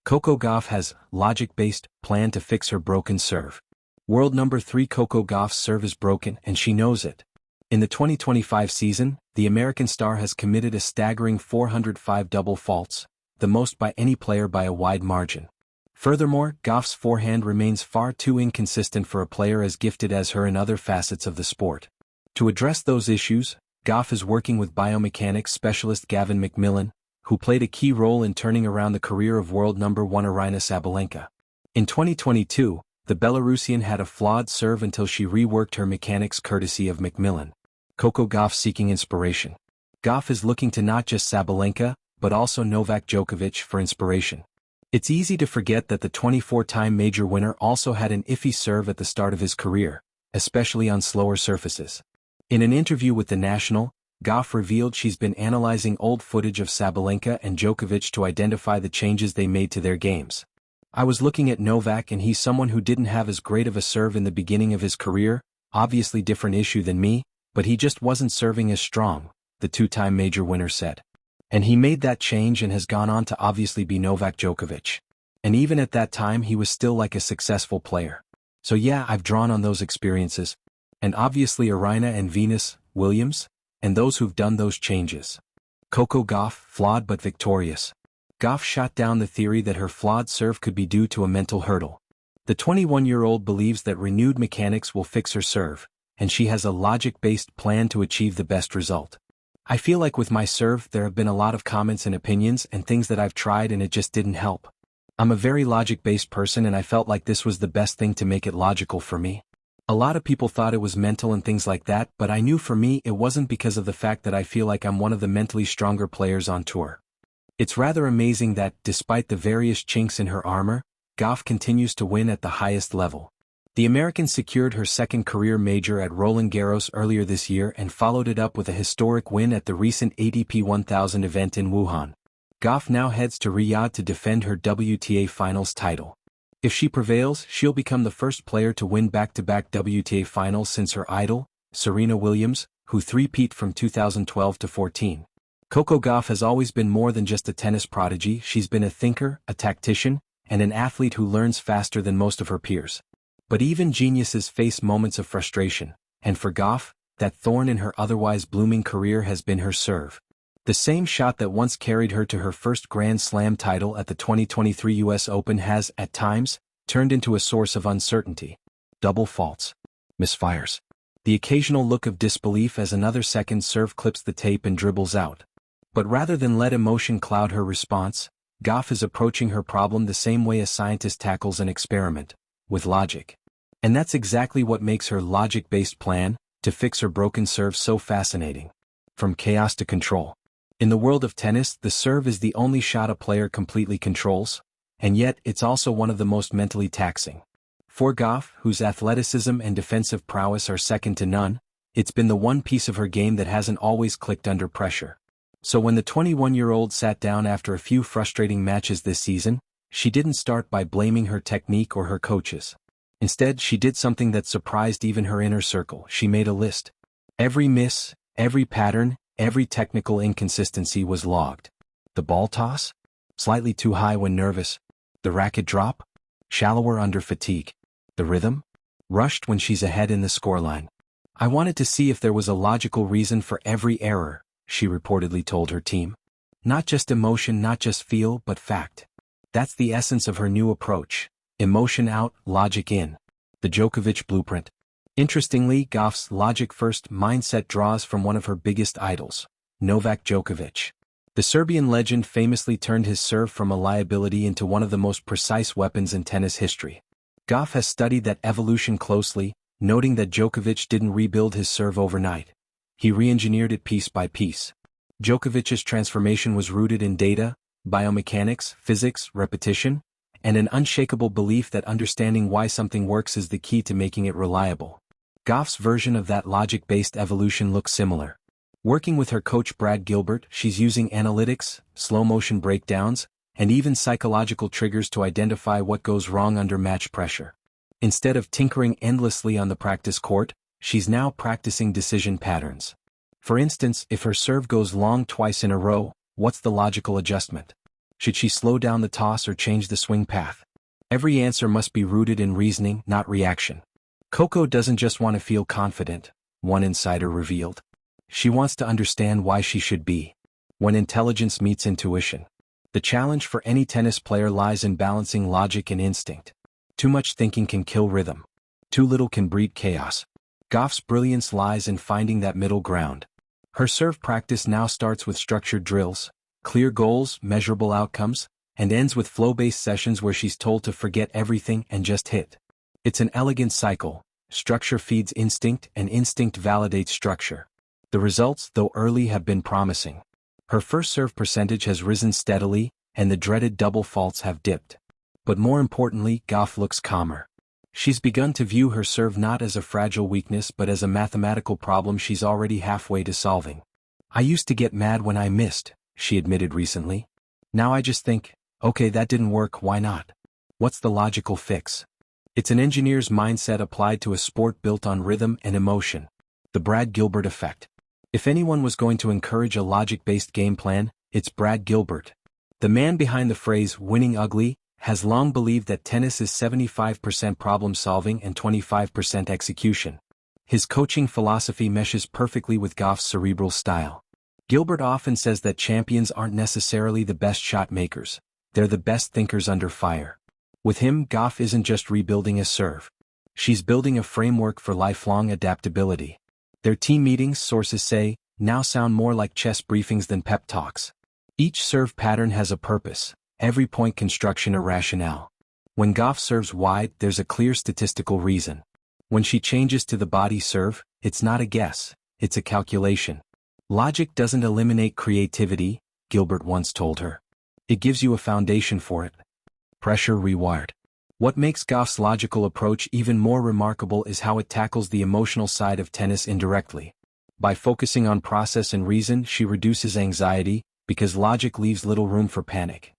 Coco Gauff has logic-based plan to fix her broken serve. World number 3 Coco Gauff's serve is broken and she knows it. In the 2025 season, the American star has committed a staggering 405 double faults, the most by any player by a wide margin. Furthermore, Gauff's forehand remains far too inconsistent for a player as gifted as her in other facets of the sport. To address those issues, Gauff is working with biomechanics specialist Gavin McMillan, who played a key role in turning around the career of world number 1 Aryna Sabalenka. In 2022, the Belarusian had a flawed serve until she reworked her mechanics courtesy of McMillan. Coco Gauff seeking inspiration. Gauff is looking to not just Sabalenka, but also Novak Djokovic for inspiration. It's easy to forget that the 24-time major winner also had an iffy serve at the start of his career, especially on slower surfaces. In an interview with The National, Gauff revealed she's been analyzing old footage of Sabalenka and Djokovic to identify the changes they made to their games. I was looking at Novak and he's someone who didn't have as great of a serve in the beginning of his career, obviously different issue than me, but he just wasn't serving as strong, the two-time major winner said. And he made that change and has gone on to obviously be Novak Djokovic. And even at that time he was still like a successful player. So yeah, I've drawn on those experiences. And obviously Aryna and Venus Williams, and those who've done those changes. Coco Gauff, flawed but victorious. Gauff shot down the theory that her flawed serve could be due to a mental hurdle. The 21-year-old believes that renewed mechanics will fix her serve, and she has a logic-based plan to achieve the best result. I feel like with my serve there have been a lot of comments and opinions and things that I've tried and it just didn't help. I'm a very logic-based person and I felt like this was the best thing to make it logical for me. A lot of people thought it was mental and things like that, but I knew for me it wasn't because of the fact that I feel like I'm one of the mentally stronger players on tour. It's rather amazing that, despite the various chinks in her armor, Gauff continues to win at the highest level. The American secured her second career major at Roland Garros earlier this year and followed it up with a historic win at the recent ATP 1000 event in Wuhan. Gauff now heads to Riyadh to defend her WTA Finals title. If she prevails, she'll become the first player to win back-to-back WTA finals since her idol, Serena Williams, who three-peat from 2012 to 14. Coco Gauff has always been more than just a tennis prodigy. She's been a thinker, a tactician, and an athlete who learns faster than most of her peers. But even geniuses face moments of frustration, and for Gauff, that thorn in her otherwise blooming career has been her serve. The same shot that once carried her to her first Grand Slam title at the 2023 US Open has, at times, turned into a source of uncertainty. Double faults. Misfires. The occasional look of disbelief as another second serve clips the tape and dribbles out. But rather than let emotion cloud her response, Gauff is approaching her problem the same way a scientist tackles an experiment, with logic. And that's exactly what makes her logic-based plan to fix her broken serve so fascinating. From chaos to control. In the world of tennis, the serve is the only shot a player completely controls, and yet it's also one of the most mentally taxing. For Gauff, whose athleticism and defensive prowess are second to none, it's been the one piece of her game that hasn't always clicked under pressure. So when the 21-year-old sat down after a few frustrating matches this season, she didn't start by blaming her technique or her coaches. Instead, she did something that surprised even her inner circle. She made a list. Every miss, every pattern, every technical inconsistency was logged. The ball toss? Slightly too high when nervous. The racket drop? Shallower under fatigue. The rhythm? Rushed when she's ahead in the scoreline. I wanted to see if there was a logical reason for every error, she reportedly told her team. Not just emotion, not just feel, but fact. That's the essence of her new approach. Emotion out, logic in. The Djokovic blueprint. Interestingly, Gauff's logic-first mindset draws from one of her biggest idols, Novak Djokovic. The Serbian legend famously turned his serve from a liability into one of the most precise weapons in tennis history. Gauff has studied that evolution closely, noting that Djokovic didn't rebuild his serve overnight. He re-engineered it piece by piece. Djokovic's transformation was rooted in data, biomechanics, physics, repetition, and an unshakable belief that understanding why something works is the key to making it reliable. Gauff's version of that logic-based evolution looks similar. Working with her coach Brad Gilbert, she's using analytics, slow-motion breakdowns, and even psychological triggers to identify what goes wrong under match pressure. Instead of tinkering endlessly on the practice court, she's now practicing decision patterns. For instance, if her serve goes long twice in a row, what's the logical adjustment? Should she slow down the toss or change the swing path? Every answer must be rooted in reasoning, not reaction. Coco doesn't just want to feel confident, one insider revealed. She wants to understand why she should be. When intelligence meets intuition. The challenge for any tennis player lies in balancing logic and instinct. Too much thinking can kill rhythm. Too little can breed chaos. Gauff's brilliance lies in finding that middle ground. Her serve practice now starts with structured drills, clear goals, measurable outcomes, and ends with flow-based sessions where she's told to forget everything and just hit. It's an elegant cycle. Structure feeds instinct and instinct validates structure. The results, though early, have been promising. Her first serve percentage has risen steadily, and the dreaded double faults have dipped. But more importantly, Gauff looks calmer. She's begun to view her serve not as a fragile weakness but as a mathematical problem she's already halfway to solving. "I used to get mad when I missed," she admitted recently. "Now I just think, okay, that didn't work, why not? What's the logical fix?" It's an engineer's mindset applied to a sport built on rhythm and emotion. The Brad Gilbert effect. If anyone was going to encourage a logic-based game plan, it's Brad Gilbert. The man behind the phrase "winning ugly" has long believed that tennis is 75% problem-solving and 25% execution. His coaching philosophy meshes perfectly with Gauff's cerebral style. Gilbert often says that champions aren't necessarily the best shot makers, they're the best thinkers under fire. With him, Gauff isn't just rebuilding a serve. She's building a framework for lifelong adaptability. Their team meetings, sources say, now sound more like chess briefings than pep talks. Each serve pattern has a purpose, every point construction a rationale. When Gauff serves wide, there's a clear statistical reason. When she changes to the body serve, it's not a guess, it's a calculation. Logic doesn't eliminate creativity, Gilbert once told her. It gives you a foundation for it. Pressure rewired. What makes Gauff's logical approach even more remarkable is how it tackles the emotional side of tennis indirectly. By focusing on process and reason, she reduces anxiety, because logic leaves little room for panic.